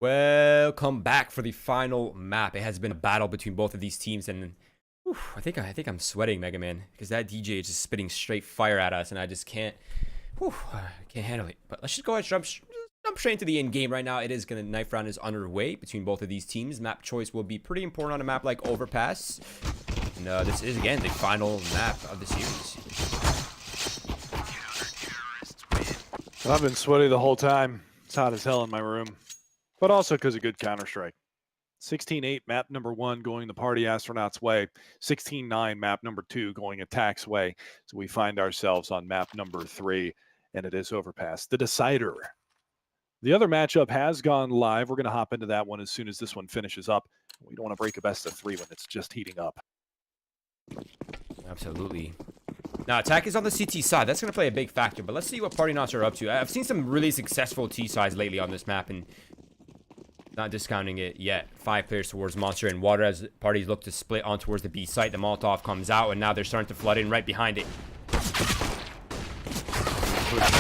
Welcome back for the final map. It has been a battle between both of these teams, and whew, I think I'm sweating, Megaman, because that DJ is just spitting straight fire at us, and I just can't handle it. But let's just go ahead and jump straight into the end game right now. It is gonna knife round is underway between both of these teams. Map choice will be pretty important on a map like Overpass, and this is again the final map of the series. I've been sweaty the whole time. It's hot as hell in my room. But also because of good Counter-Strike. 16-8 map number 1 going the Party Astronauts way. 16-9 map number 2 going Attack's way. So we find ourselves on map number 3, and it is Overpass, the decider. The other matchup has gone live. We're going to hop into that one as soon as this one finishes up. We don't want to break a best of 3 when it's just heating up. Absolutely. Now, Attack is on the CT side. That's going to play a big factor, but let's see what Party Knots are up to. I've seen some really successful T sides lately on this map, and not discounting it yet. 5 players towards Monster and Water as parties look to split on towards the B site. The Molotov comes out, and now they're starting to flood in right behind it. Push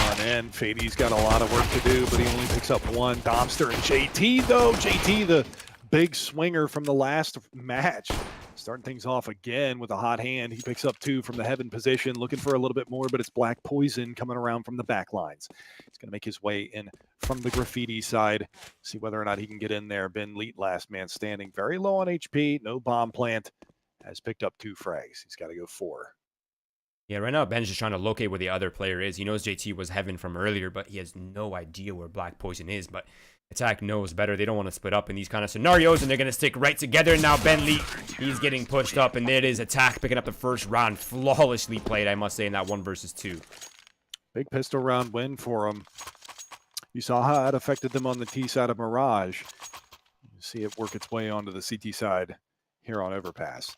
on in. Fady's got a lot of work to do, but he only picks up 1. Domster and JT, though. JT, the big swinger from the last match. Starting things off again with a hot hand. He picks up 2 from the heaven position, looking for a little bit more, but it's Black Poison coming around from the back lines. He's going to make his way in from the graffiti side. See whether or not he can get in there. Ben Leet, last man standing. Very low on HP. No bomb plant. Has picked up 2 frags. He's got to go 4. Yeah, right now Ben's just trying to locate where the other player is. He knows JT was heaven from earlier, but he has no idea where Black Poison is. But Attack knows better. They don't want to split up in these kind of scenarios, and they're going to stick right together. Now Ben Lee, he's getting pushed up, and there it is. Attack picking up the first round. Flawlessly played, I must say, in that 1 versus 2. Big pistol round win for him. You saw how it affected them on the T side of Mirage. You see it work its way onto the CT side here on Overpass.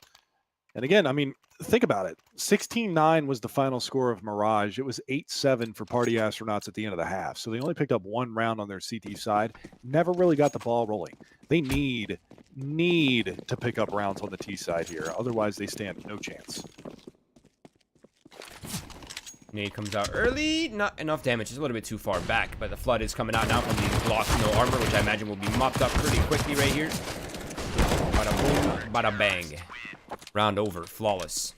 And again, I mean, think about it. 16-9 was the final score of Mirage. It was 8-7 for Party Astronauts at the end of the half. So they only picked up 1 round on their CT side. Never really got the ball rolling. They need to pick up rounds on the T side here. Otherwise, they stand no chance. Nade comes out early. Not enough damage. It's a little bit too far back, but the flood is coming out now from these blocks. No armor, which I imagine will be mopped up pretty quickly right here. Bada boom, bada bang. Round over. Flawless.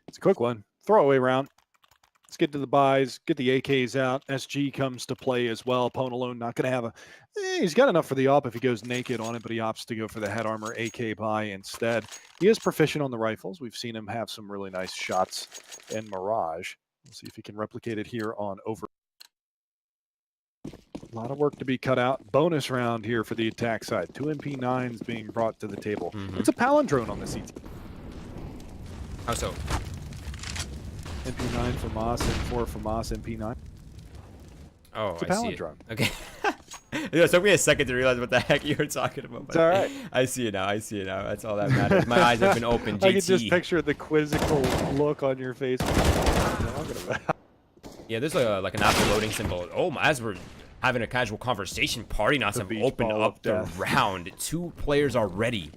It's a quick one. Throwaway round. Let's get to the buys. Get the AKs out. SG comes to play as well. Pwn alone not going to have a... he's got enough for the op if he goes naked on it, but he opts to go for the head armor AK buy instead. He is proficient on the rifles. We've seen him have some really nice shots in Mirage. We'll see if he can replicate it here on Over. A lot of work to be cut out. Bonus round here for the Attack side. 2 MP9s being brought to the table. It's a palindrome on the CT. How so? MP9 for Moss and 4 for Moss MP9. Oh, it's a palindrome. palindrome. Okay. It took me a second to realize what the heck you were talking about. It's all right. I see it now. I see it now. That's all that matters. My eyes have been open. GT. I can just picture the quizzical look on your face. Yeah, there's like an after loading symbol. Oh, as we're having a casual conversation, Party Knots have opened up the round. 2 players are ready.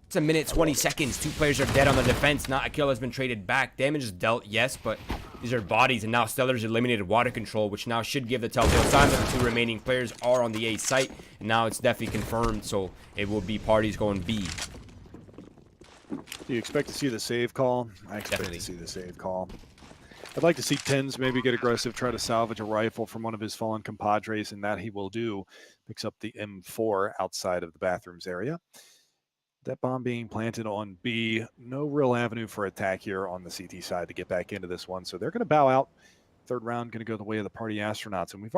It's a minute 20 seconds. 2 players are dead on the defense. Not a kill has been traded back. Damage is dealt, yes, but these are bodies, and now Stellar's eliminated water control, which now should give the telltale sign that the 2 remaining players are on the A site. And now it's definitely confirmed, so it will be parties going B. Do you expect to see the save call? I expect to see the save call. I'd like to see Tens maybe get aggressive, try to salvage a rifle from one of his fallen compadres, and that he will do. Picks up the M4 outside of the bathrooms area. That bomb being planted on B. No real avenue for attack here on the CT side to get back into this one. So they're going to bow out. 3rd round going to go the way of the Party Astronauts. And we've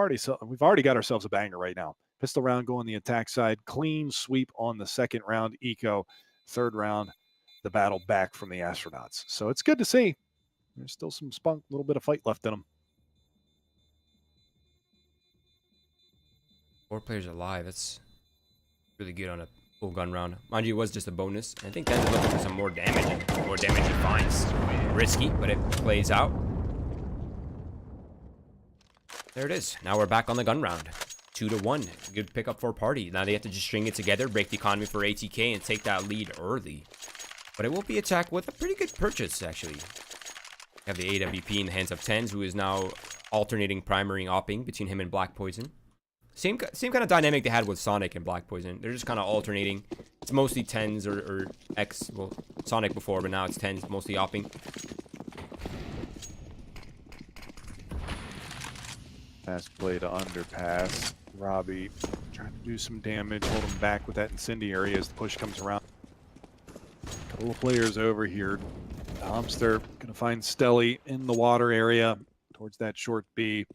already got ourselves a banger right now. Pistol round going the attack side. Clean sweep on the 2nd round. Eco. 3rd round, the battle back from the Astronauts. So it's good to see. There's still some spunk, a little bit of fight left in them. 4 players alive. That's really good on a full gun round. Mind you, it was just a bonus. I think Den's looking for some more damage, and the more damage he finds. Risky, but it plays out. There it is. Now we're back on the gun round. 2-1. Good pickup for Party. Now they have to just string it together, break the economy for ATK, and take that lead early. But it will be Attack with a pretty good purchase, actually. Have the AWP in the hands of Tens, who is now alternating primary opping between him and Black Poison. Same kind of dynamic they had with Sonic and Black Poison. They're just kind of alternating. It's mostly 10s or X. Well, Sonic before, but now it's 10s, mostly opping. Fast play to underpass. Robbie trying to do some damage, hold him back with that incendiary as the push comes around. Couple of players over here. Domster gonna find Stelly in the water area towards that short B.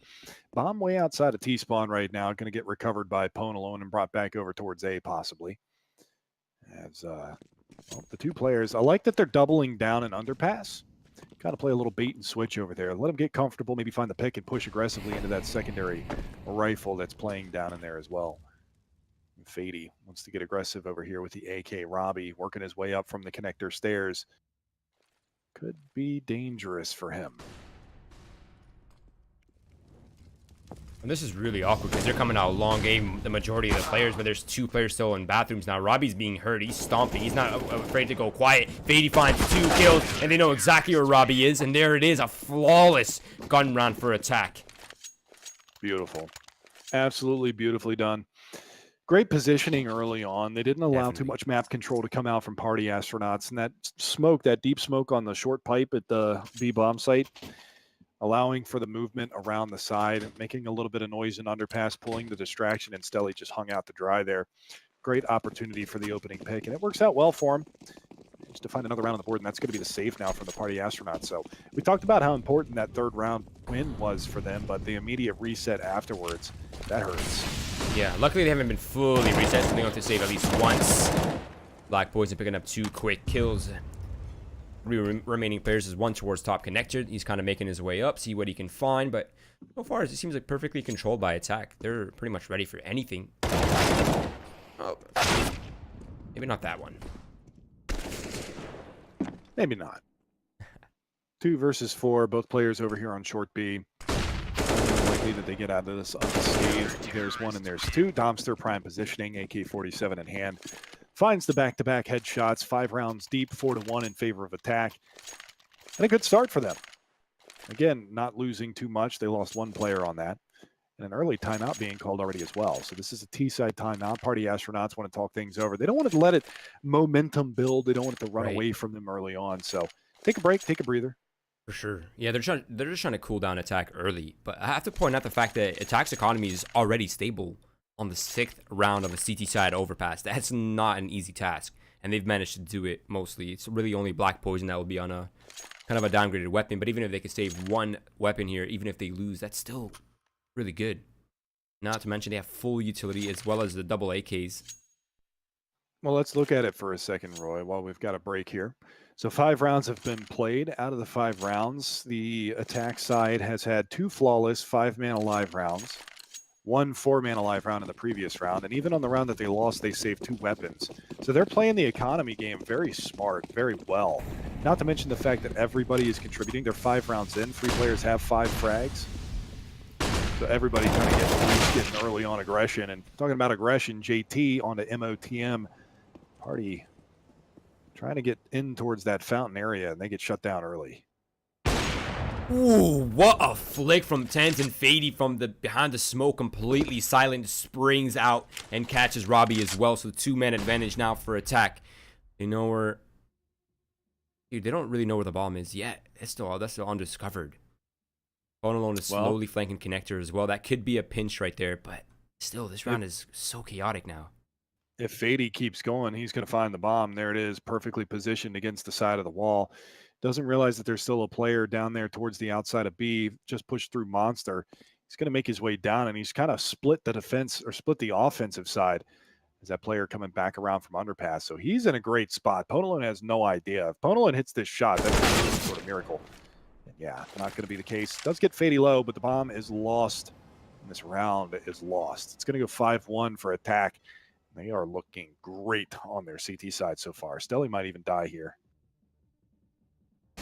Bomb way outside of T-spawn right now. Gonna get recovered by Ponalone and brought back over towards A possibly. As well, the two players, I like that they're doubling down an underpass. Got to play a little bait and switch over there. Let them get comfortable, maybe find the pick and push aggressively into that secondary rifle that's playing down in there as well. Fady wants to get aggressive over here with the AK. Robbie working his way up from the connector stairs. Could be dangerous for him. And this is really awkward because they're coming out long game, the majority of the players, but there's 2 players still in bathrooms now. Robbie's being hurt. He's stomping. He's not afraid to go quiet. Fady finds 2 kills, and they know exactly where Robbie is. And there it is, a flawless gun round for attack. Beautiful. Absolutely beautifully done. Great positioning early on. They didn't allow too much map control to come out from party astronauts. And that smoke, that deep smoke on the short pipe at the B bomb site, allowing for the movement around the side, making a little bit of noise in underpass, pulling the distraction, and Stelly just hung out to dry there. Great opportunity for the opening pick, and it works out well for him. Just to find another round on the board, and that's going to be the save now from the party astronauts. So we talked about how important that 3rd round win was for them, but the immediate reset afterwards, that hurts. Yeah, luckily they haven't been fully reset, so they have to save at least once. Black Poison picking up 2 quick kills. 3 remaining players is 1 towards top connector. He's kind of making his way up, see what he can find, but so far it seems like perfectly controlled by attack. They're pretty much ready for anything. Oh, maybe not that one. Maybe not. 2 versus 4, both players over here on short B. Likely that they get out of this unscathed. There's 1 and there's 2. Domster prime positioning, AK-47 in hand. Finds the back-to-back headshots, 5 rounds deep, 4-1 in favor of attack. And a good start for them. Again, not losing too much. They lost 1 player on that. And an early timeout being called already as well. So this is a T-side timeout. Party astronauts want to talk things over. They don't want to let it momentum build. They don't want it to run away from them early on. So take a break, take a breather. For sure. Yeah, they're just trying to cool down attack early. But I have to point out the fact that attack's economy is already stable on the 6th round of a CT side overpass. That's not an easy task, and they've managed to do it mostly. It's really only Black Poison that will be on a kind of a downgraded weapon, but even if they could save 1 weapon here, even if they lose, that's still really good. Not to mention they have full utility as well as the double AKs. Well, let's look at it for a second, Roy, while we've got a break here. So 5 rounds have been played. Out of the 5 rounds, the attack side has had 2 flawless 5-man alive rounds. 1 4-man alive round in the previous round, and even on the round that they lost, they saved 2 weapons. So they're playing the economy game very smart, very well. Not to mention the fact that everybody is contributing. They're 5 rounds in. 3 players have 5 frags. So everybody kind of getting early on aggression. And talking about aggression, JT on the MOTM party trying to get in towards that fountain area, and they get shut down early. Ooh, what a flick from Tens, and Fady from the behind the smoke, completely silent, springs out and catches Robbie as well. So 2-man advantage now for attack. They know where, dude, they don't really know where the bomb is yet. That's still undiscovered. Alone is slowly flanking connector as well. That could be a pinch right there, but still, this round is so chaotic now. If Fady keeps going, he's going to find the bomb. There it is, perfectly positioned against the side of the wall. Doesn't realize that there's still a player down there towards the outside of B. Just pushed through Monster. He's going to make his way down, and he's kind of split the defense or split the offensive side as that player coming back around from underpass. So he's in a great spot. Ponalone has no idea. If Ponalone hits this shot, that's some sort of miracle. And yeah, not going to be the case. Does get Fady low, but the bomb is lost. And this round is lost. It's going to go 5-1 for attack. They are looking great on their CT side so far. Stelly might even die here.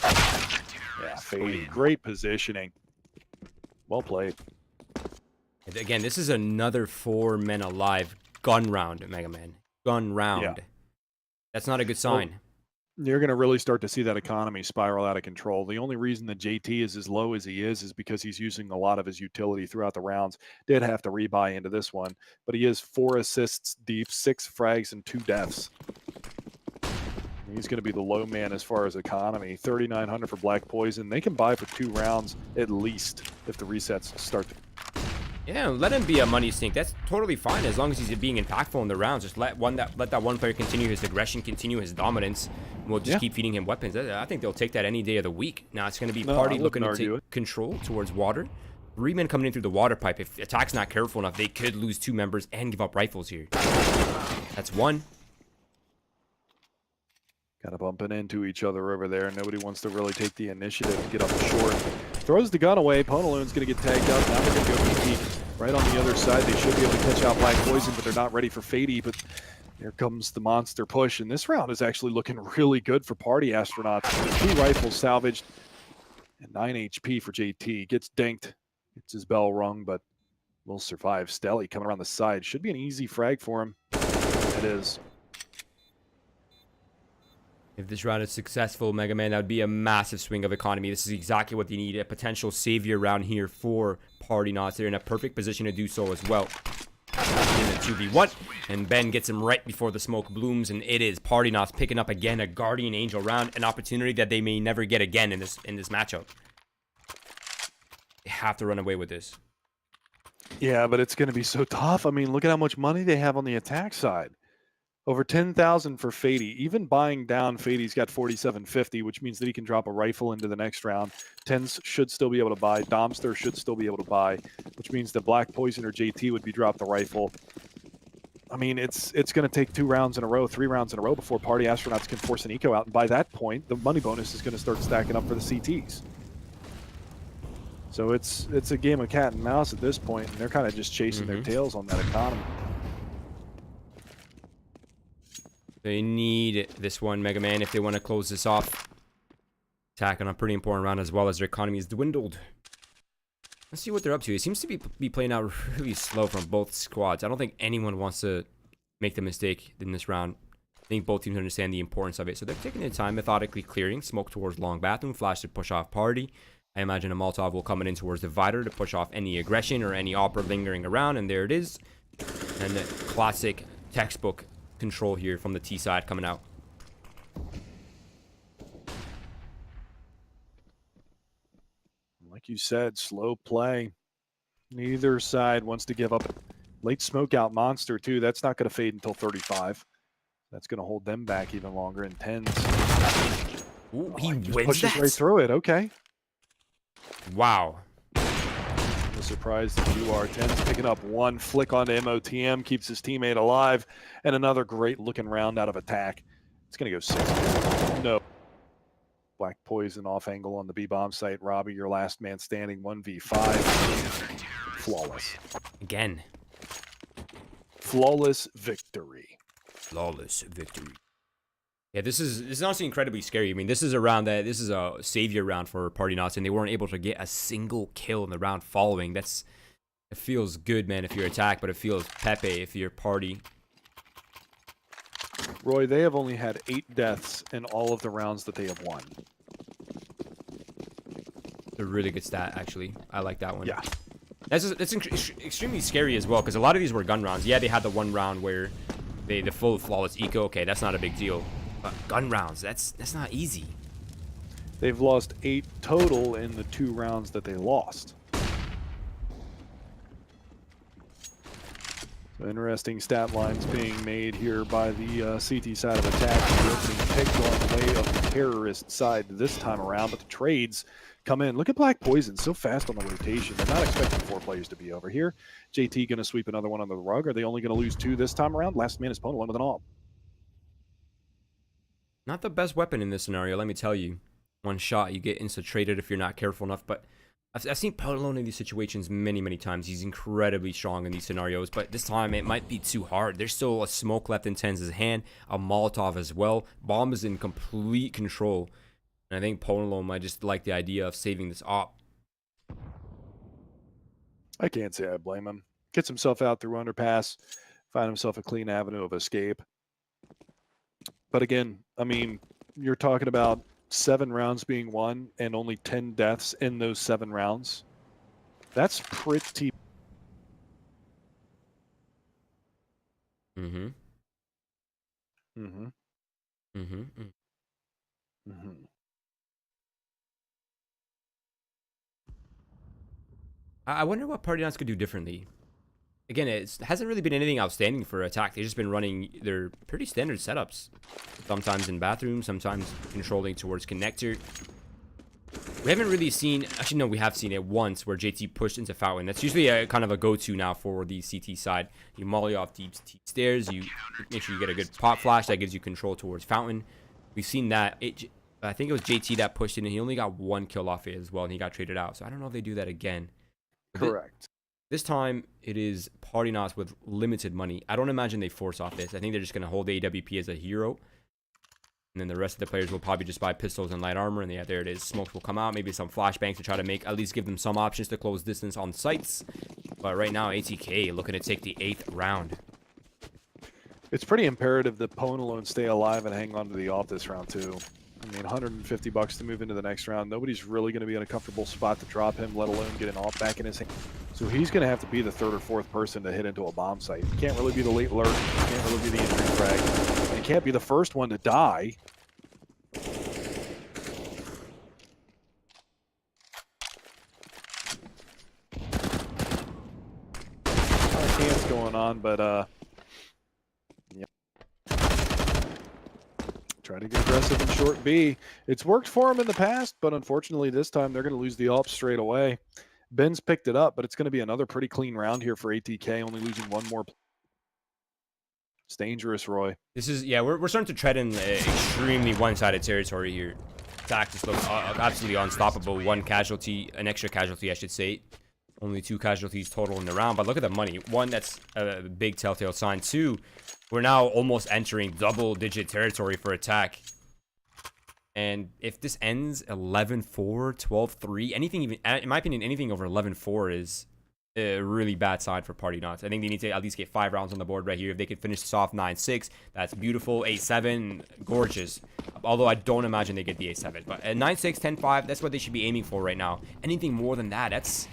Yeah, Fady, great positioning. Well played. Again, this is another 4-men alive gun round, Megaman. Gun round. Yeah. That's not a good sign. You're going to really start to see that economy spiral out of control. The only reason that JT is as low as he is because he's using a lot of his utility throughout the rounds. Did have to rebuy into this one, but he is 4 assists deep, 6 frags, and 2 deaths. He's going to be the low man as far as economy. 3,900 for Black Poison. They can buy for 2 rounds at least if the resets start to. Yeah, let him be a money sink. That's totally fine as long as he's being impactful in the rounds. Just let that one player continue his aggression, continue his dominance. We'll just keep feeding him weapons. I think they'll take that any day of the week. Now it's going to be Party looking to take control towards water. 3 men coming in through the water pipe. If attack's not careful enough, they could lose 2 members and give up rifles here. That's 1. Kind of bumping into each other over there. Nobody wants to really take the initiative to get up short. Throws the gun away. Ponaloon's going to get tagged up. Now they're going to go BP right on the other side. They should be able to catch out Black Poison, but they're not ready for Fady. But here comes the monster push. And this round is actually looking really good for Party Astronauts. 2 rifles salvaged and 9 HP for JT. Gets dinked. Gets his bell rung, but will survive. Stelly coming around the side. Should be an easy frag for him. It is. If this round is successful, Megaman, that would be a massive swing of economy. This is exactly what they need. A potential savior round here for Party Knots. They're in a perfect position to do so as well. In the 2v1, and Ben gets him right before the smoke blooms, and it is Party Knots picking up again a Guardian Angel round, an opportunity that they may never get again in this matchup. They have to run away with this. Yeah, but it's going to be so tough. I mean, look at how much money they have on the attack side. Over 10,000 for Fady. Even buying down, Fady's got 4,750, which means that he can drop a rifle into the next round. Tens should still be able to buy. Domster should still be able to buy, which means that Black Poison or JT would be dropped the rifle. I mean, it's going to take 2 rounds in a row, 3 rounds in a row before Party Astronauts can force an eco out. And by that point, the money bonus is going to start stacking up for the CTs. So it's a game of cat and mouse at this point, and they're kind of just chasing their tails on that economy. They need this one, Mega Man, if they want to close this off. Attack on a pretty important round as well as their economy is dwindled. Let's see what they're up to. It seems to be playing out really slow from both squads. I don't think anyone wants to make the mistake in this round. I think both teams understand the importance of it. So they're taking their time, methodically clearing. Smoke towards long bathroom. Flash to push off Party. I imagine a Molotov will come in towards Divider to push off any aggression or any Opera lingering around. And there it is. And the classic textbook control here from the T side coming out. Like you said, slow play. Neither side wants to give up. Late smoke out monster too. That's not going to fade until 35. That's going to hold them back even longer in 10s. Ooh, he just wins pushes that? right through it. Okay. Wow. No surprise that you are. 10's picking up 1 flick onto MOTM, keeps his teammate alive, and another great looking round out of attack. It's going to go 6. No. Black Poison off angle on the B-bomb site. Robbie, your last man standing, 1v5. Flawless. Again. Flawless victory. Flawless victory. Yeah, this is honestly incredibly scary. I mean, this is a round that this is a savior round for Party Knots, and they weren't able to get a single kill in the round following. It feels good, man, if you're attacked, but it feels Pepe if you're Party. Roy, they have only had 8 deaths in all of the rounds that they have won. It's a really good stat, actually. I like that one. Yeah. That's extremely scary as well, because a lot of these were gun rounds. Yeah, they had the one round where the full flawless eco. Okay, that's not a big deal. But gun rounds, that's not easy. They've lost 8 total in the 2 rounds that they lost. So interesting stat lines being made here by the CT side of attack. Being picked on the way of the terrorist side this time around, but the trades come in. Look at Black Poison, so fast on the rotation. They're not expecting 4 players to be over here. JT going to sweep another one under the rug. Are they only going to lose 2 this time around? Last man is Pona, 1 with an all. Not the best weapon in this scenario, let me tell you. One shot, you get insta-traded if you're not careful enough, but I've seen Paolone in these situations many times. He's incredibly strong in these scenarios, but this time it might be too hard. There's still a smoke left in Tenz's hand, a Molotov as well. Bomb is in complete control, and I think Paolone might just like the idea of saving this op. I can't say I blame him. Gets himself out through underpass, find himself a clean avenue of escape. But again, I mean, you're talking about 7 rounds being won and only 10 deaths in those 7 rounds. That's pretty. Mm-hmm. Mm-hmm. Mm-hmm. Mm-hmm. I wonder what Party Knots could do differently. Again, it hasn't really been anything outstanding for attack. They've just been running their pretty standard setups. Sometimes in bathrooms, sometimes controlling towards connector. We haven't really seen, actually no, we have seen it once where JT pushed into Fountain. That's usually a kind of a go-to now for the CT side. You molly off deep stairs, you make sure you get a good pop flash that gives you control towards Fountain. We've seen that. I think it was JT that pushed in and he only got 1 kill off it as well and he got traded out. So I don't know if they do that again. Correct. This time, it is Party Knots with limited money. I don't imagine they force off this. I think they're just going to hold the AWP as a hero. And then the rest of the players will probably just buy pistols and light armor. And yeah, there it is. Smokes will come out. Maybe some flashbangs to try to at least give them some options to close distance on sites. But right now, ATK looking to take the 8th round. It's pretty imperative that Pone alone stay alive and hang on to the off this round too. I mean, $150 to move into the next round. Nobody's really going to be in a comfortable spot to drop him, let alone get an off back in his hand. So he's going to have to be the 3rd or 4th person to hit into a bomb site. He can't really be the late lurk. He can't really be the injury frag. And he can't be the first one to die. Hands going on, but yeah. Try to get aggressive in short B. It's worked for him in the past, but unfortunately this time they're going to lose the AWP straight away. Ben's picked it up, but it's going to be another pretty clean round here for ATK, only losing 1 more. It's dangerous, Roy. This is, yeah, we're starting to tread in extremely one-sided territory here. Attack just looks absolutely unstoppable. 1 casualty, an extra casualty, I should say. Only 2 casualties total in the round, but look at the money. 1, that's a big telltale sign. 2, we're now almost entering double-digit territory for attack. And if this ends 11-4, 12-3, anything even, in my opinion, anything over 11-4 is a really bad sign for Party Knots. I think they need to at least get 5 rounds on the board right here. If they could finish this off 9-6, that's beautiful. 8-7, gorgeous. Although I don't imagine they get the 8-7. But at 9-6, 10-5, that's what they should be aiming for right now. Anything more than that, that's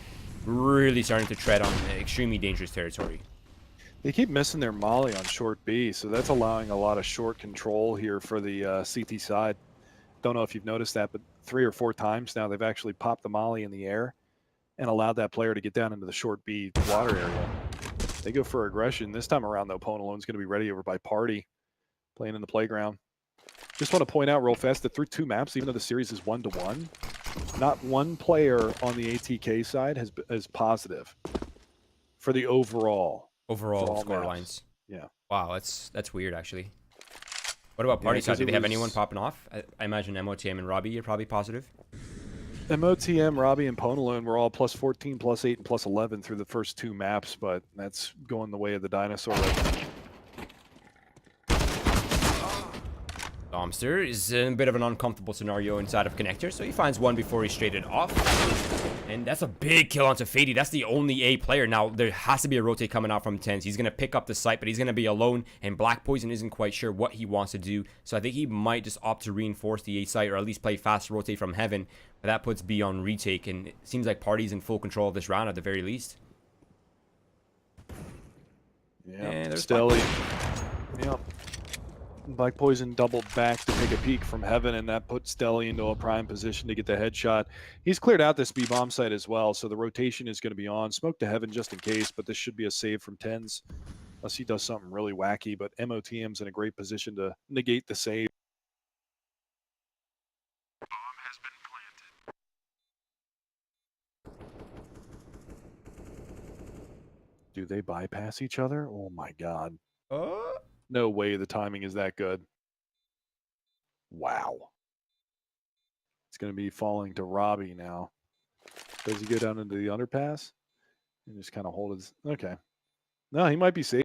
really starting to tread on extremely dangerous territory. They keep missing their molly on short B, so that's allowing a lot of short control here for the CT side. Don't know if you've noticed that, but 3 or 4 times now they've actually popped the molly in the air and allowed that player to get down into the short B water area. They go for aggression. This time around, though, Pone Alone's going to be ready over by Party, playing in the playground. Just want to point out real fast that through 2 maps, even though the series is 1-1, not one player on the ATK side is positive for the overall score maps. lines. Yeah. Wow, that's weird, actually. What about Party side? Do they have anyone popping off? I imagine MOTM and Robbie are probably positive. MOTM, Robbie, and Pone Alone were all +14, +8, and +11 through the first 2 maps, but that's going the way of the dinosaur right now. Domster is in a bit of an uncomfortable scenario inside of connector, so he finds 1 before he straighted off. And that's a big kill onto Fady. That's the only A player. Now, there has to be a rotate coming out from Tens. He's going to pick up the site, but he's going to be alone, and Black Poison isn't quite sure what he wants to do. So I think he might just opt to reinforce the A site, or at least play fast rotate from Heaven. But that puts B on retake, and it seems like Party's in full control of this round at the very least. Yeah, Stelly. Yeah. Black Poison doubled back to take a peek from Heaven, and that puts Stelly into a prime position to get the headshot. He's cleared out this B bomb site as well, so the rotation is going to be on. Smoke to Heaven just in case, but this should be a save from Tens, unless he does something really wacky. But MOTM's in a great position to negate the save. Bomb has been planted. Do they bypass each other? Oh my God. No way the timing is that good. Wow. It's going to be falling to Robbie now. Does he go down into the underpass? And just kind of hold his... Okay. No, he might be safe.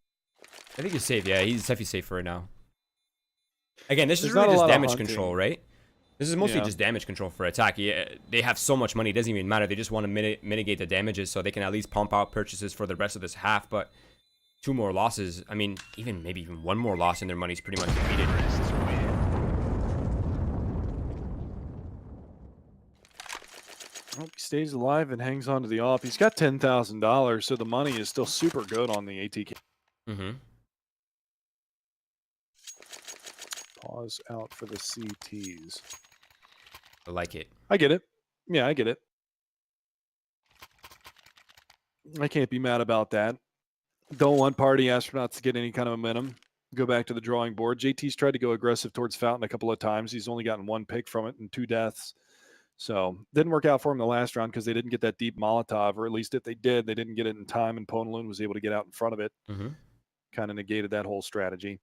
I think he's safe. Yeah, he's definitely safe for right now. Again, this is really just damage control, right? This is mostly just damage control for attack. Yeah, they have so much money, it doesn't even matter. They just want to mitigate the damages so they can at least pump out purchases for the rest of this half. But 2 more losses, I mean, maybe even 1 more loss and their money's pretty much defeated. He stays alive and hangs on to the off. He's got $10,000, so the money is still super good on the ATK. Mm-hmm. Pause out for the CTs. I like it. I get it. Yeah, I get it. I can't be mad about that. Don't want party astronauts to get any kind of momentum. Go back to the drawing board. JT's tried to go aggressive towards Fountain a couple of times. He's only gotten 1 pick from it and 2 deaths. So didn't work out for him the last round because they didn't get that deep Molotov, or at least if they did, they didn't get it in time, and Ponaloon was able to get out in front of it. Mm-hmm. Kind of negated that whole strategy.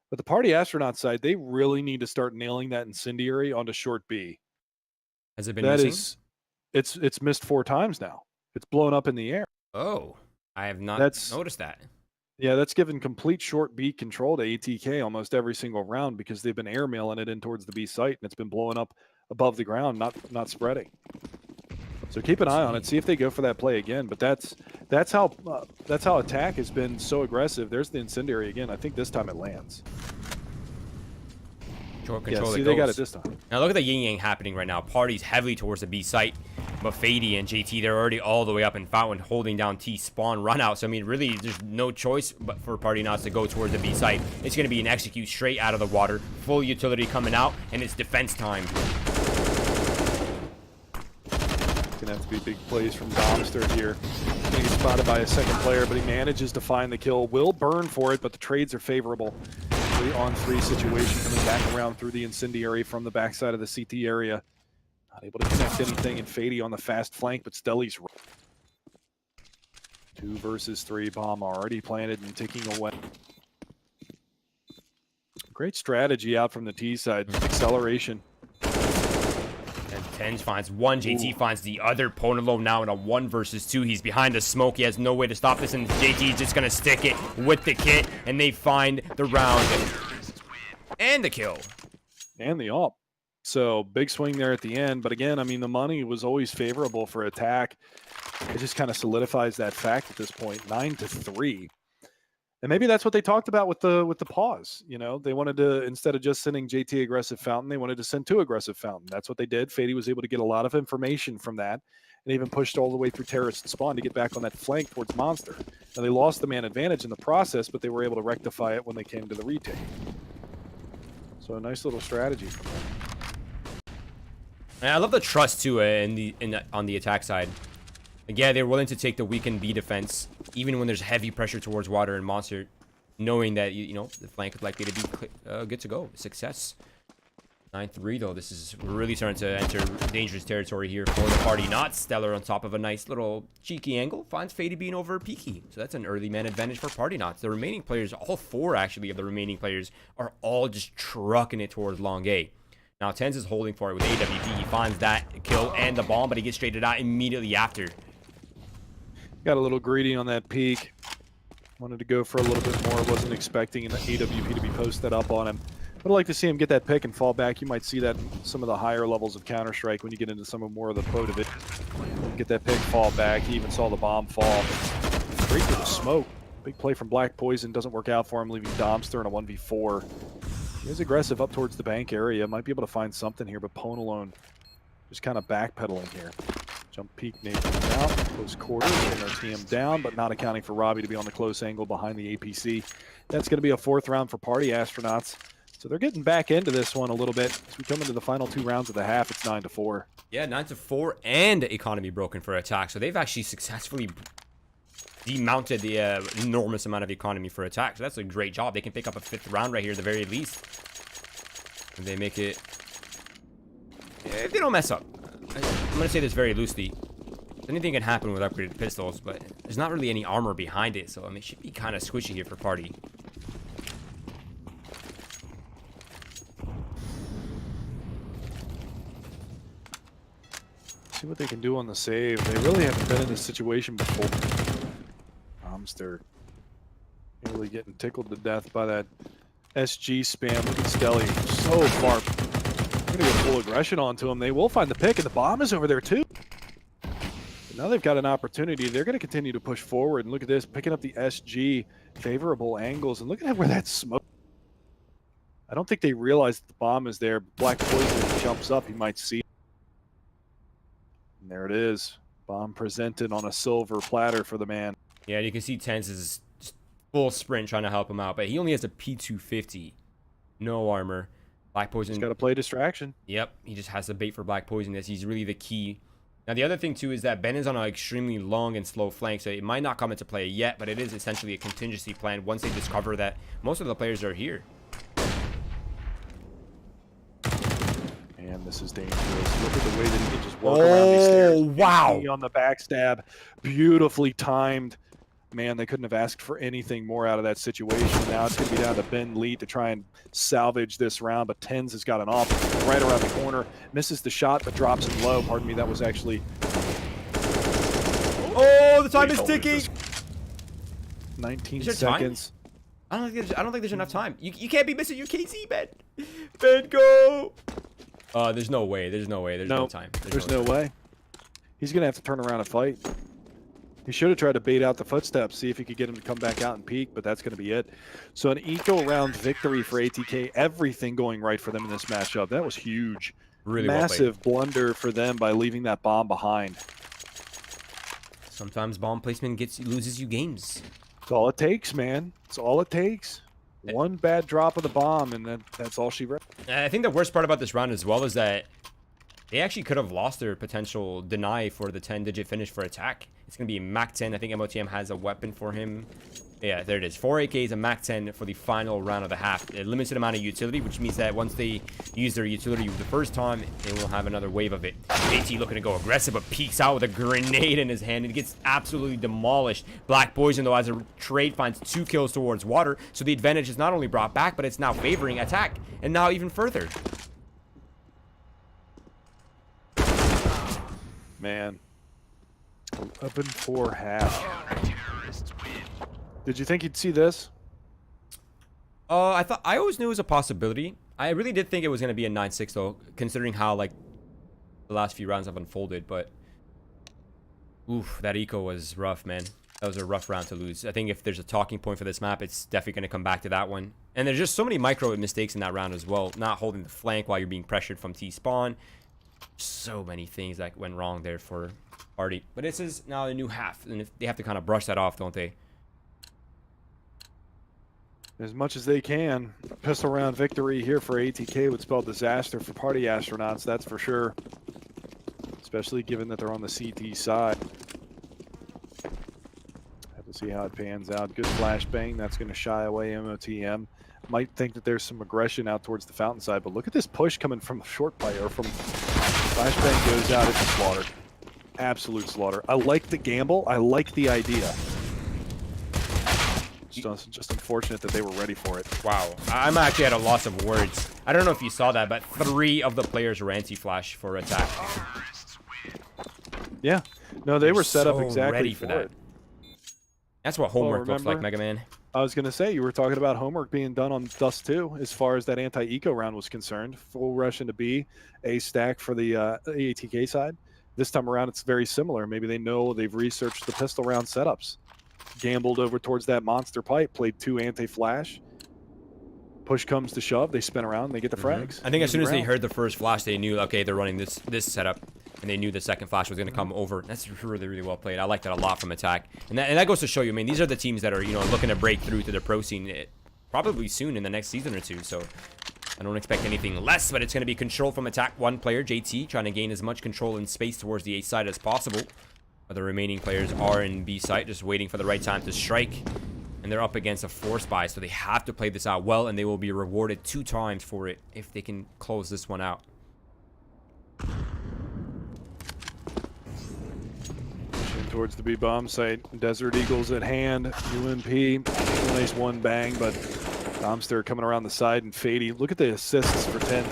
But the party astronaut side, they really need to start nailing that incendiary onto short B. Has it been missing? It's missed 4 times now. It's blown up in the air. Oh, I have not noticed that. Yeah, that's given complete short B control to ATK almost every single round because they've been airmailing it in towards the B site, and it's been blowing up above the ground, not spreading. So keep an eye on it. See if they go for that play again. But that's how attack has been so aggressive. There's the incendiary again. I think this time it lands. Short control. Yeah, see, they got it this time. Now look at the yin yang happening right now. Party's heavily towards the B site, but Fady and JT, they're already all the way up in Fountain, holding down T spawn run out. So I mean, really, there's no choice but for Party Knots to go towards the B site. It's going to be an execute straight out of the water, full utility coming out, and it's defense time. Gonna have to be big plays from Domster here. Getting spotted by a second player, but he manages to find the kill. Will burn for it, but the trades are favorable. 3-on-3 situation coming back around through the incendiary from the backside of the CT area. Not able to connect anything, and Fady on the fast flank, but Stelly's 2 versus 3 bomb already planted and ticking away. Great strategy out from the T side. Acceleration. And Tens finds one, JT finds the other. Ponalo now in a 1 versus 2. He's behind the smoke. He has no way to stop this, and JT's just going to stick it with the kit, and they find the round and the kill. And the AWP. So big swing there at the end. But again, I mean, the money was always favorable for attack. It just kind of solidifies that fact at this point. 9-3. And maybe that's what they talked about with the pause. You know, they wanted to, instead of just sending JT aggressive Fountain, they wanted to send 2 aggressive Fountain. That's what they did. Fady was able to get a lot of information from that, and even pushed all the way through Terrorist and Spawn to get back on that flank towards Monster. Now they lost the man advantage in the process, but they were able to rectify it when they came to the retake. So a nice little strategy from them. And I love the trust too on the attack side. Like, yeah, they're willing to take the weakened B defense, even when there's heavy pressure towards water and Monster, knowing that you know the flank is likely to be good to go. Success. 9-3 though. This is really starting to enter dangerous territory here for the party. Not Stellar on top of a nice little cheeky angle. Finds Fady being over Peaky. So that's an early man advantage for Party Knots. The remaining players, all 4 actually of the remaining players, are all just trucking it towards long A. Now Tens is holding for it with AWP. He finds that kill and the bomb, but he gets traded out immediately after. Got a little greedy on that peak. Wanted to go for a little bit more. Wasn't expecting the AWP to be posted up on him. I'd like to see him get that pick and fall back. You might see that in some of the higher levels of Counter-Strike when you get into some of more of the pro division. Get that pick, fall back. He even saw the bomb fall. Straight to the smoke. Big play from Black Poison. Doesn't work out for him, leaving Domster in a 1v4. He is aggressive up towards the bank area. Might be able to find something here, but Ponalone just kind of backpedaling here. Jump peek, Nate comes out, close quarters, and our TM down, but not accounting for Robbie to be on the close angle behind the APC. That's going to be a 4th round for Party Astronauts. So they're getting back into this one a little bit. As we come into the final 2 rounds of the half, it's 9-4. Yeah, 9-4, and economy broken for attack. So they've actually successfully demounted the enormous amount of economy for attack. So that's a great job. They can pick up a 5th round right here at the very least. And they make it... If they don't mess up. I'm going to say this very loosely. Anything can happen with upgraded pistols, but there's not really any armor behind it. So, I mean, it should be kind of squishy here for Party. See what they can do on the save. They really haven't been in this situation before. They're really getting tickled to death by that SG spam. Look at Stelly. So far. They're going to get full aggression onto him. They will find the pick, and the bomb is over there too. But now they've got an opportunity. They're going to continue to push forward. And look at this, picking up the SG, favorable angles. And look at where that smoke. I don't think they realize that the bomb is there. Black Poison jumps up. He might see it. And there it is. Bomb presented on a silver platter for the man. Yeah, you can see Tens is just full sprint trying to help him out, but he only has a P250. No armor. Black Poison. He's got to play distraction. Yep, he just has to bait for Black Poison as he's really the key. Now, the other thing, too, is that Ben is on an extremely long and slow flank, so it might not come into play yet, but it is essentially a contingency plan once they discover that most of the players are here. And this is dangerous. Look at the way that he can just walk around these stairs. Wow. On the backstab. Beautifully timed. Man, they couldn't have asked for anything more out of that situation. Now it's going to be down to Ben Lee to try and salvage this round, but Tens has got an off right around the corner. Misses the shot, but drops him low. Pardon me, that was actually... Oh, the time is ticking! 19 seconds. Time? I don't think there's enough time. You can't be missing your KC, Ben. Ben, go! There's no way. There's no way. There's no time. There's no way. He's going to have to turn around and fight. He should have tried to bait out the footsteps, see if he could get him to come back out and peek, but that's going to be it. So an eco-round victory for ATK. Everything going right for them in this matchup. That was huge. Really massive blunder for them by leaving that bomb behind. Sometimes bomb placement loses you games. That's all it takes, man. It's all it takes. One bad drop of the bomb, and that's all she read. I think the worst part about this round as well is that they actually could have lost their potential deny for the 10-digit finish for attack. It's going to be Mac 10. I think MOTM has a weapon for him. Yeah, there it is. 4 AKs and Mac 10 for the final round of the half. A limited amount of utility, which means that once they use their utility the first time, they will have another wave of it. AT looking to go aggressive, but peeks out with a grenade in his hand and gets absolutely demolished. Black Poison, though, as a trade, finds 2 kills towards water, so the advantage is not only brought back, but it's now favoring attack, and now even further. Man. 11-4 half. Did you think you'd see this? I always knew it was a possibility. I really did think it was going to be a 9-6 though, considering how like the last few rounds have unfolded, but oof, that eco was rough, man. That was a rough round to lose. I think if there's a talking point for this map, it's definitely going to come back to that one. And there's just so many micro mistakes in that round as well. Not holding the flank while you're being pressured from T-spawn. So many things that went wrong there for Party. But this is now a new half, and they have to kind of brush that off, don't they? As much as they can. Pistol round victory here for ATK would spell disaster for Party Astronauts, that's for sure. Especially given that they're on the CT side. Have to see how it pans out. Good flashbang. That's going to shy away MOTM. Might think that there's some aggression out towards the fountain side, but look at this push coming from a short play, or from flashbang goes out. It's a slaughter. Absolute slaughter. I like the gamble. I like the idea. It's just unfortunate that they were ready for it. Wow. I'm actually at a loss of words. I don't know if you saw that, but 3 of the players were anti-flash for attack. Yeah. No, they were set up exactly ready for that. it. That's what homework looks like, Megaman. I was going to say, you were talking about homework being done on Dust 2 as far as that anti-eco round was concerned. Full rush into B, A stack for the ATK side. This time around, it's very similar. Maybe they know they've researched the pistol round setups. Gambled over towards that monster pipe, played 2 anti-flash. Push comes to shove, they spin around, they get the frags. I think as soon as they heard the first flash, they knew, okay, they're running this setup. And they knew the second flash was going to come over. That's really, really well played. I like that a lot from attack. And that goes to show you, I mean, these are the teams that are, you know, looking to break through to the pro scene probably soon in the next season or two. So I don't expect anything less, but it's going to be control from attack 1 player, JT, trying to gain as much control and space towards the A side as possible. But the remaining players are in B site, just waiting for the right time to strike. And they're up against a force buy, so they have to play this out well, and they will be rewarded 2 times for it if they can close this one out. Towards the B bomb site, Desert Eagles at hand, UMP, nice 1 bang, but Domster coming around the side, and Fady, look at the assists for 10.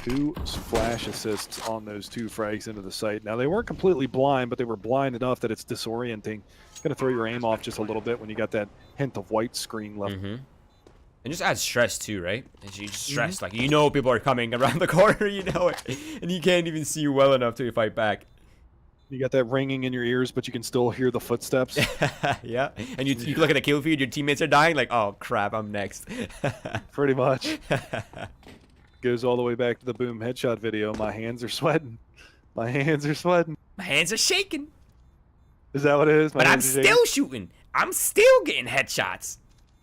2 flash assists on those 2 frags into the site. Now they weren't completely blind, but they were blind enough that it's disorienting. It's gonna throw your aim off just a little bit when you got that hint of white screen left. And just adds stress too, right? You just stress, like, you know people are coming around the corner, you know it, and you can't even see well enough to fight back. You got that ringing in your ears, but you can still hear the footsteps. Yeah, and you look at the kill feed, your teammates are dying, like, oh crap, I'm next. Pretty much. Goes all the way back to the boom headshot video. My hands are sweating. My hands are sweating. My hands are shaking. Is that what it is? My But I'm hands are shaking? still shooting. I'm still getting headshots.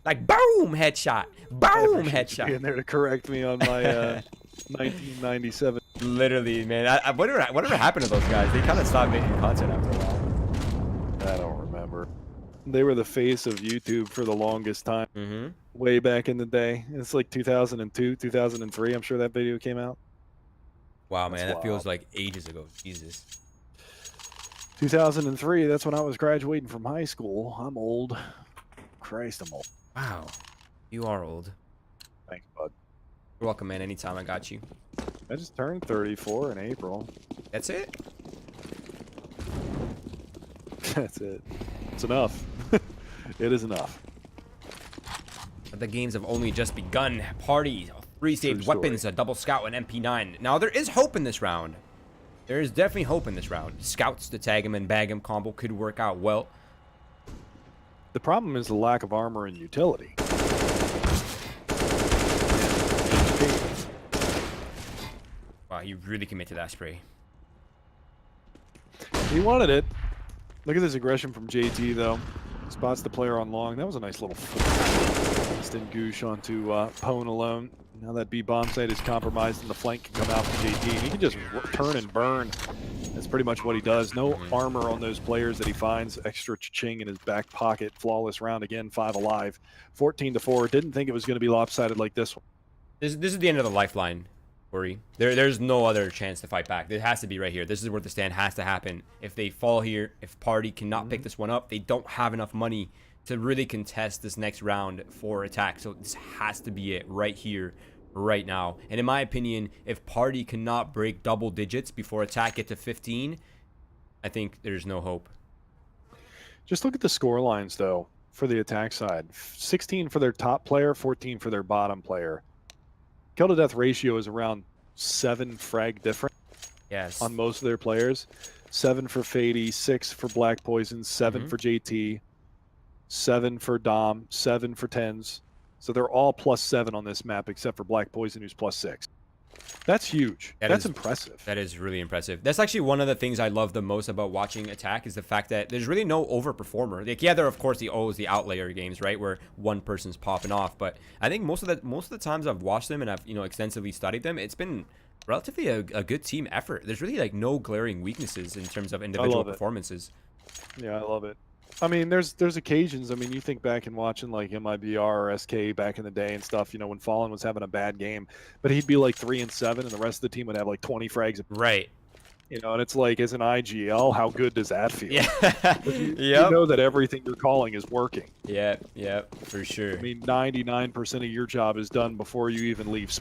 Like, boom, headshot. I Boom, appreciate you being headshot. there to correct me on my 1997. Literally, man. Whatever happened to those guys? They kind of stopped making content after a while. I don't remember. They were the face of YouTube for the longest time. Mm-hmm. Way back in the day. It's like 2002, 2003. I'm sure that video came out. Wow, That's man. That wild. feels like ages ago. Jesus. 2003. That's when I was graduating from high school. I'm old. Christ, I'm old. Wow. You are old. Thanks, bud. You're welcome, man. Anytime. I got you. I just turned 34 in April. That's it? That's it. It's enough. It is enough. But the games have only just begun. Party, 3 saved True weapons, a double scout, and MP9. Now, there is hope in this round. There is definitely hope in this round. Scouts to tag him and bag him combo could work out well. The problem is the lack of armor and utility. Wow, he really committed to that spray. He wanted it. Look at this aggression from JT, though. Spots the player on long. That was a nice little instant goosh onto Pone alone. Now that B bomb site is compromised and the flank can come out from JT. He can just turn and burn. That's pretty much what he does. No armor on those players that he finds. Extra cha-ching in his back pocket. Flawless round again. 5 alive. 14-4. Didn't think it was going to be lopsided like this one. This is the end of the lifeline, Cory. There's no other chance to fight back. It has to be right here. This is where the stand has to happen. If they fall here, if Party cannot pick this one up, they don't have enough money to really contest this next round for attack. So this has to be it right here, right now. And in my opinion, if Party cannot break double digits before attack get to 15, I think there's no hope. Just look at the score lines, though, for the attack side. 16 for their top player, 14 for their bottom player. Kill to death ratio is around 7 frag different. Yes. On most of their players. 7 for Fady, 6 for Black Poison, 7 for JT, 7 for Dom, 7 for Tens. So they're all +7 on this map except for Black Poison, who's +6. That's huge. That's impressive. That is really impressive. That's actually one of the things I love the most about watching attack is the fact that there's really no overperformer. Like, yeah, there are of course always the outlier games, right, where one person's popping off. But I think most of the times I've watched them and I've extensively studied them, it's been relatively a good team effort. There's really like no glaring weaknesses in terms of individual performances. Yeah, I love it. I mean, there's occasions. I mean, you think back and watching like MIBR or SK back in the day and stuff. When Fallen was having a bad game, but he'd be like 3-7, and the rest of the team would have like 20 frags. Right. And it's like, as an IGL, how good does that feel? Yeah. You know that everything you're calling is working. Yeah, for sure. I mean, 99% of your job is done before you even leave.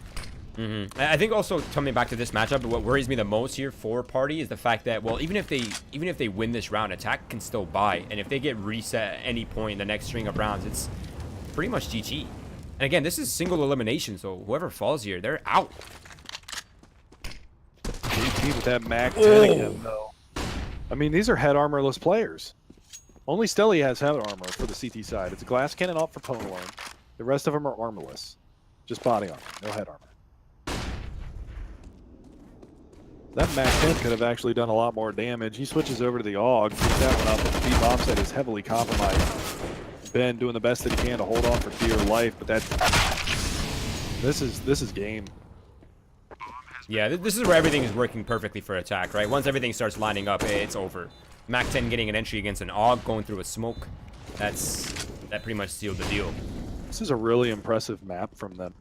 I think also coming back to this matchup, what worries me the most here for Party is the fact that, well, even if they win this round, attack can still buy, and if they get reset at any point in the next string of rounds, it's pretty much GG. And again, this is single elimination, so whoever falls here, they're out. GT with that Mac 10 again, though. I mean, these are head armorless players. Only Stelly has head armor for the CT side. It's a glass cannon off for Pone alone. The rest of them are armorless. Just body armor, no head armor. That Mac 10 could have actually done a lot more damage. He switches over to the AUG, picks that one up, but the B-bomb set is heavily compromised. Ben doing the best that he can to hold on for dear life, but this is game. Yeah, this is where everything is working perfectly for attack, right? Once everything starts lining up, it's over. Mac 10 getting an entry against an AUG, going through a smoke. That pretty much sealed the deal. This is a really impressive map from them.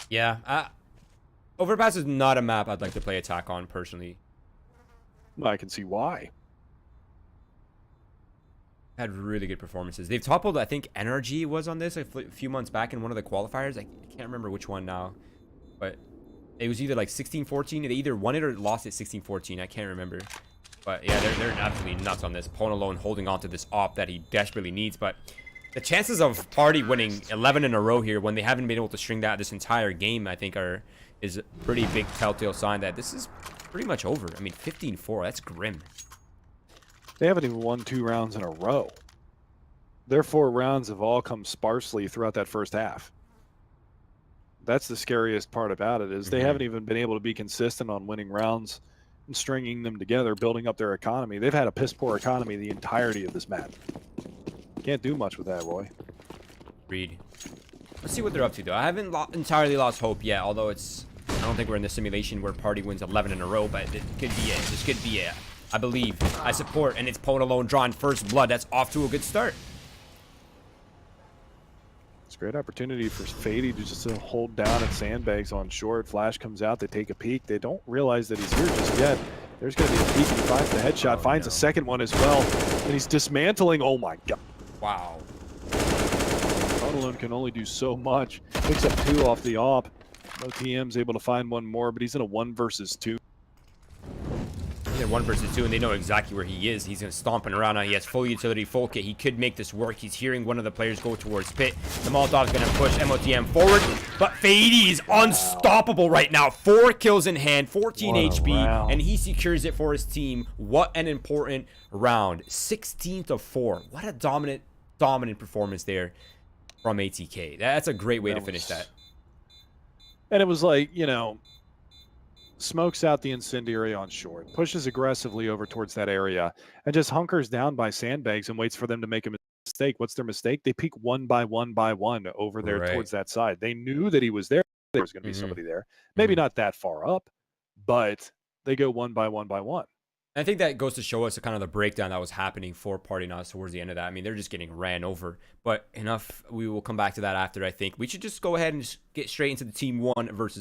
Yeah, Overpass is not a map I'd like to play attack on, personally. I can see why. Had really good performances. They've toppled, I think, Energy was on this a few months back in one of the qualifiers. I can't remember which one now. But it was either like 16-14. They either won it or lost it 16-14. I can't remember. But yeah, they're absolutely nuts on this. Pone alone holding on to this op that he desperately needs. But the chances of Party winning 11 in a row here when they haven't been able to string that this entire game, I think, is a pretty big telltale sign that this is pretty much over. I mean, 15-4, that's grim. They haven't even won 2 rounds in a row. Their 4 rounds have all come sparsely throughout that first half. That's the scariest part about it, is they haven't even been able to be consistent on winning rounds and stringing them together, building up their economy. They've had a piss-poor economy the entirety of this map. Can't do much with that, Roy. Reed. Let's see what they're up to, though. I haven't entirely lost hope yet, although it's... I don't think we're in the simulation where Party wins 11 in a row, but it could be it. This could be it. I believe. I support, and it's Pwn alone drawing first blood. That's off to a good start. It's a great opportunity for Fady to just hold down at sandbags on short. Flash comes out, they take a peek. They don't realize that he's here just yet. There's going to be a peek, and he finds the headshot, finds a second one as well, and he's dismantling. Oh my god. Wow. Alone can only do so much. Picks up 2 off the op. OTM's able to find one more, but he's in a 1 versus 2. They're 1 versus 2, and they know exactly where he is. He's stomping around now. He has full utility, full kit. He could make this work. He's hearing one of the players go towards pit. The Molotov's going to push MOTM forward, but Fady is unstoppable right now. 4 kills in hand, 14 HP, and he secures it for his team. What an important round. 16th of 4. What a dominant performance there from ATK. That's a great way to finish that. And it was like, you know, smokes out the incendiary on short, pushes aggressively over towards that area, and just hunkers down by sandbags and waits for them to make a mistake. What's their mistake? They peek one by one over there towards that side. They knew that he was there. There was going to be somebody there. Maybe not that far up, but they go one by one. I think that goes to show us kind of the breakdown that was happening for Party Knots towards the end of that. I mean, they're just getting ran over. But enough. We will come back to that after, I think. We should just go ahead and just get straight into the Team 1 versus